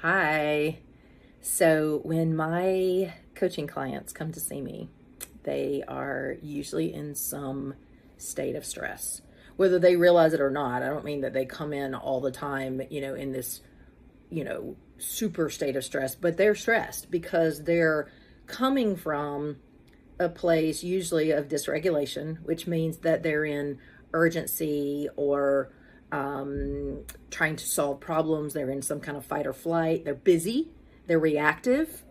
Hi. So when my coaching clients come to see me, they are usually in some state of stress, whether they realize it or not. I don't mean that they come in all the time, in this, super state of stress, but they're stressed because they're coming from a place usually of dysregulation, which means that they're in urgency or trying to solve problems. They're in some kind of fight or flight. They're busy. They're reactive.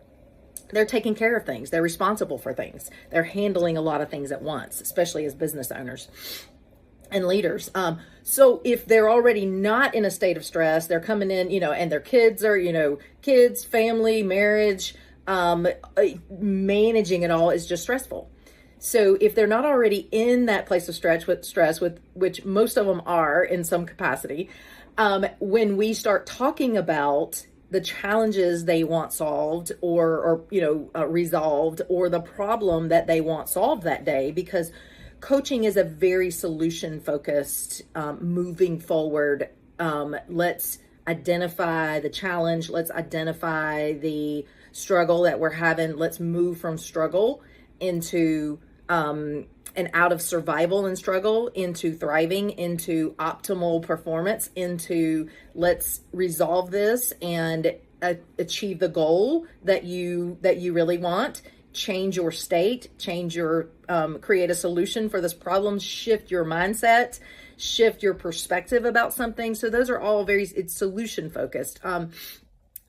They're taking care of things. They're responsible for things. They're handling a lot of things at once, especially as business owners and leaders. So if they're already not in a state of stress, they're coming in, and their kids are, kids, family, marriage, managing it all is just stressful. So if they're not already in that place of stress, with which most of them are in some capacity, when we start talking about the challenges they want solved or resolved, or the problem that they want solved that day, because coaching is a very solution focused, moving forward. Let's identify the challenge. Let's identify the struggle that we're having. Let's move from struggle into and out of survival and struggle into thriving, into optimal performance, into let's resolve this and achieve the goal that you really want. Change your state, create a solution for this problem, shift your mindset, shift your perspective about something. So those are all it's solution focused.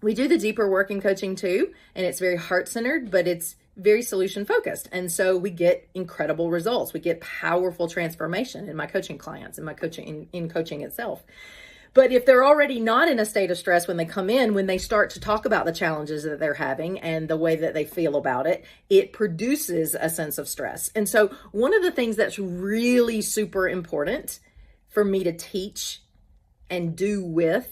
We do the deeper work in coaching too, and it's very heart-centered, but it's very solution focused. And so we get incredible results. We get powerful transformation in my coaching clients, in my coaching, in coaching itself. But if they're already not in a state of stress when they come in, when they start to talk about the challenges that they're having and the way that they feel about it, it produces a sense of stress. And so one of the things that's really super important for me to teach and do with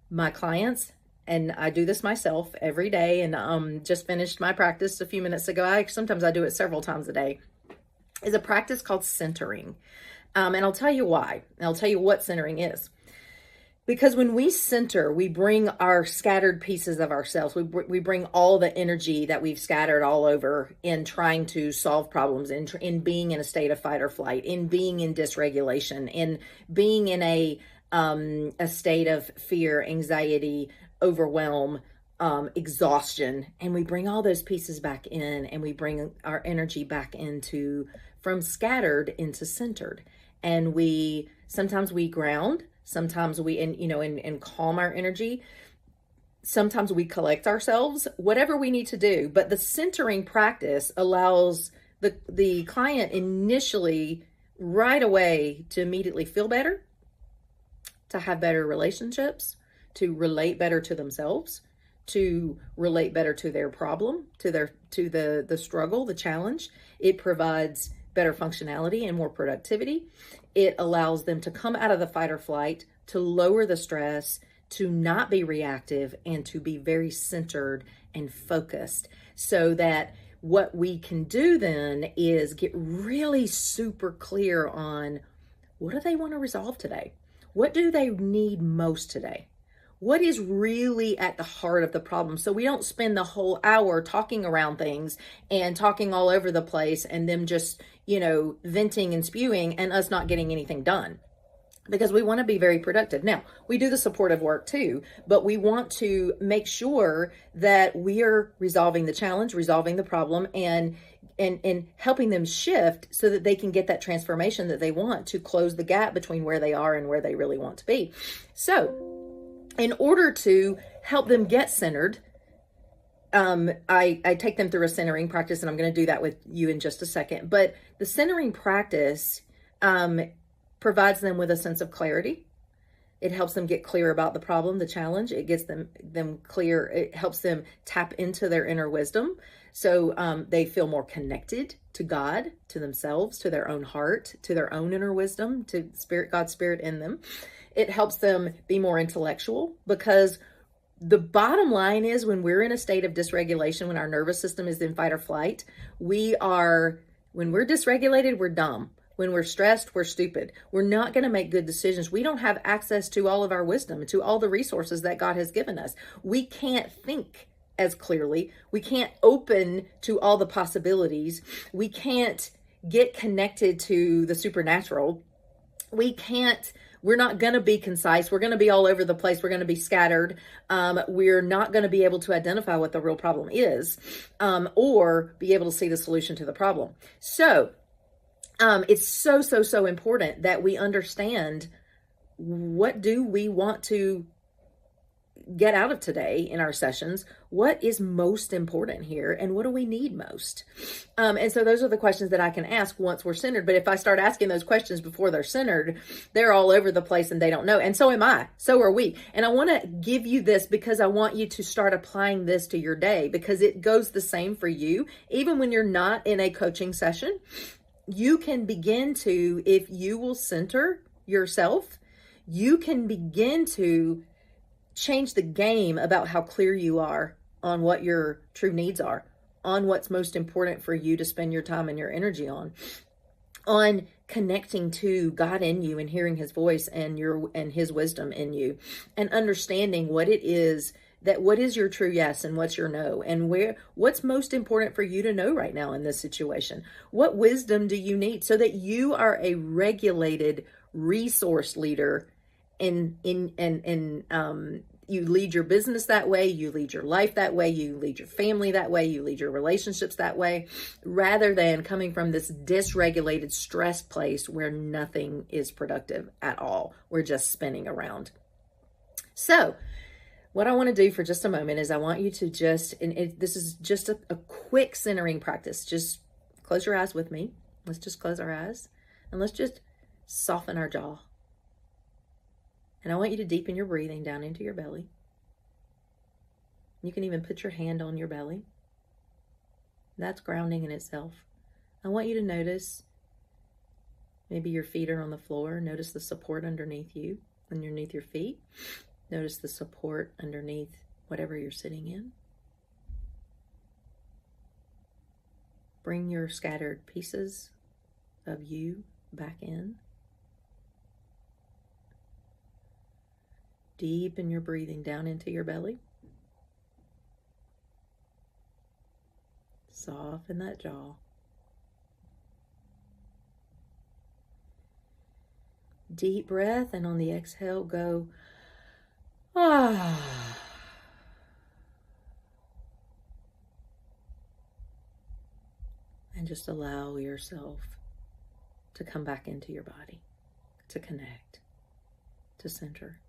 my clients, and I do this myself every day, and just finished my practice a few minutes ago. Sometimes I do it several times a day, is a practice called centering. And I'll tell you why. And I'll tell you what centering is. Because when we center, we bring our scattered pieces of ourselves. We bring all the energy that we've scattered all over in trying to solve problems, in being in a state of fight or flight, in being in dysregulation, in being in a state of fear, anxiety, overwhelm, exhaustion. And we bring all those pieces back in, and we bring our energy back from scattered into centered. And sometimes we ground. Sometimes we, and calm our energy. Sometimes we collect ourselves, whatever we need to do. But the centering practice allows the client initially, right away, to immediately feel better, to have better relationships, to relate better to themselves, to relate better to their problem, to the struggle, the challenge. It provides better functionality and more productivity. It allows them to come out of the fight or flight, to lower the stress, to not be reactive, and to be very centered and focused. So that what we can do then is get really super clear on, what do they want to resolve today? What do they need most today? What is really at the heart of the problem? So we don't spend the whole hour talking around things and talking all over the place, and them just, venting and spewing, and us not getting anything done. Because we want to be very productive. Now, we do the supportive work too, but we want to make sure that we are resolving the challenge, resolving the problem, and helping them shift so that they can get that transformation that they want, to close the gap between where they are and where they really want to be. So in order to help them get centered, I take them through a centering practice, and I'm going to do that with you in just a second. But the centering practice provides them with a sense of clarity. It helps them get clear about the problem, the challenge. It gets them clear. It helps them tap into their inner wisdom, so they feel more connected to God, to themselves, to their own heart, to their own inner wisdom, to God's spirit in them. It helps them be more intellectual, because the bottom line is, when we're in a state of dysregulation, when our nervous system is in fight or flight, when we're dysregulated, we're dumb. When we're stressed, we're stupid. We're not going to make good decisions. We don't have access to all of our wisdom, to all the resources that God has given us. We can't think as clearly. We can't open to all the possibilities. We can't get connected to the supernatural. We're not going to be concise. We're going to be all over the place. We're going to be scattered. We're not going to be able to identify what the real problem is, or be able to see the solution to the problem. So it's so important that we understand, what do we want to get out of today in our sessions? What is most important here, and what do we need most? And so those are the questions that I can ask once we're centered. But if I start asking those questions before they're centered, they're all over the place and they don't know. And so am I. So are we. And I want to give you this because I want you to start applying this to your day, because it goes the same for you. Even when you're not in a coaching session, you can begin to, if you will center yourself, you can begin to change the game about how clear you are on what your true needs are, on what's most important for you to spend your time and your energy on connecting to God in you and hearing his voice and his wisdom in you, and understanding what is your true yes and what's your no, and what's most important for you to know right now in this situation. What wisdom do you need so that you are a regulated resource leader and you lead your business that way, you lead your life that way, you lead your family that way, you lead your relationships that way, rather than coming from this dysregulated, stressed place where nothing is productive at all. We're just spinning around. So what I want to do for just a moment is I want you to this is just a quick centering practice. Just close your eyes with me. Let's just close our eyes and let's just soften our jaw. And I want you to deepen your breathing down into your belly. You can even put your hand on your belly. That's grounding in itself. I want you to notice, maybe your feet are on the floor. Notice the support underneath you, underneath your feet. Notice the support underneath whatever you're sitting in. Bring your scattered pieces of you back in. Deepen your breathing down into your belly. Soften that jaw. Deep breath, and on the exhale, go, ah. And just allow yourself to come back into your body, to connect, to center,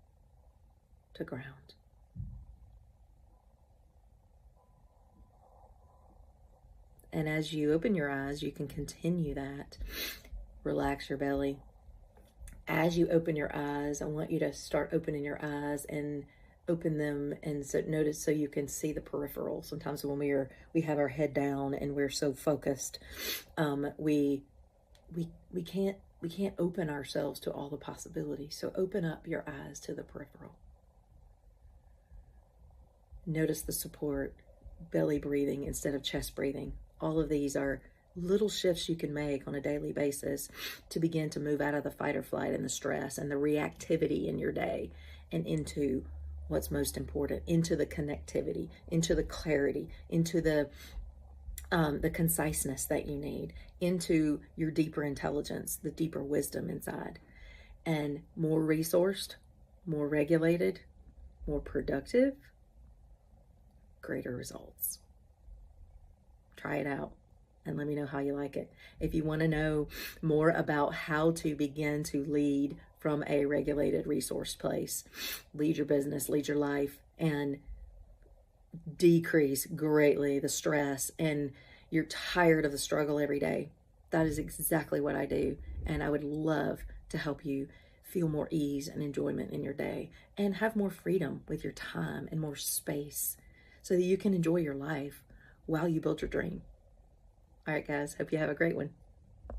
to ground. And as you open your eyes, you can continue that. Relax your belly. As you open your eyes, I want you to start opening your eyes and open them, and so notice, so you can see the peripheral. Sometimes when we have our head down and we're so focused, we can't open ourselves to all the possibilities. So open up your eyes to the peripheral. Notice the support, belly breathing instead of chest breathing. All of these are little shifts you can make on a daily basis to begin to move out of the fight or flight and the stress and the reactivity in your day, and into what's most important, into the connectivity, into the clarity, into the conciseness that you need, into your deeper intelligence, the deeper wisdom inside, and more resourced, more regulated, more productive, greater results. Try it out and let me know how you like it. If you want to know more about how to begin to lead from a regulated resource place, lead your business, lead your life, and decrease greatly the stress, and you're tired of the struggle every day, that is exactly what I do. And I would love to help you feel more ease and enjoyment in your day and have more freedom with your time and more space so that you can enjoy your life while you build your dream. All right, guys, hope you have a great one.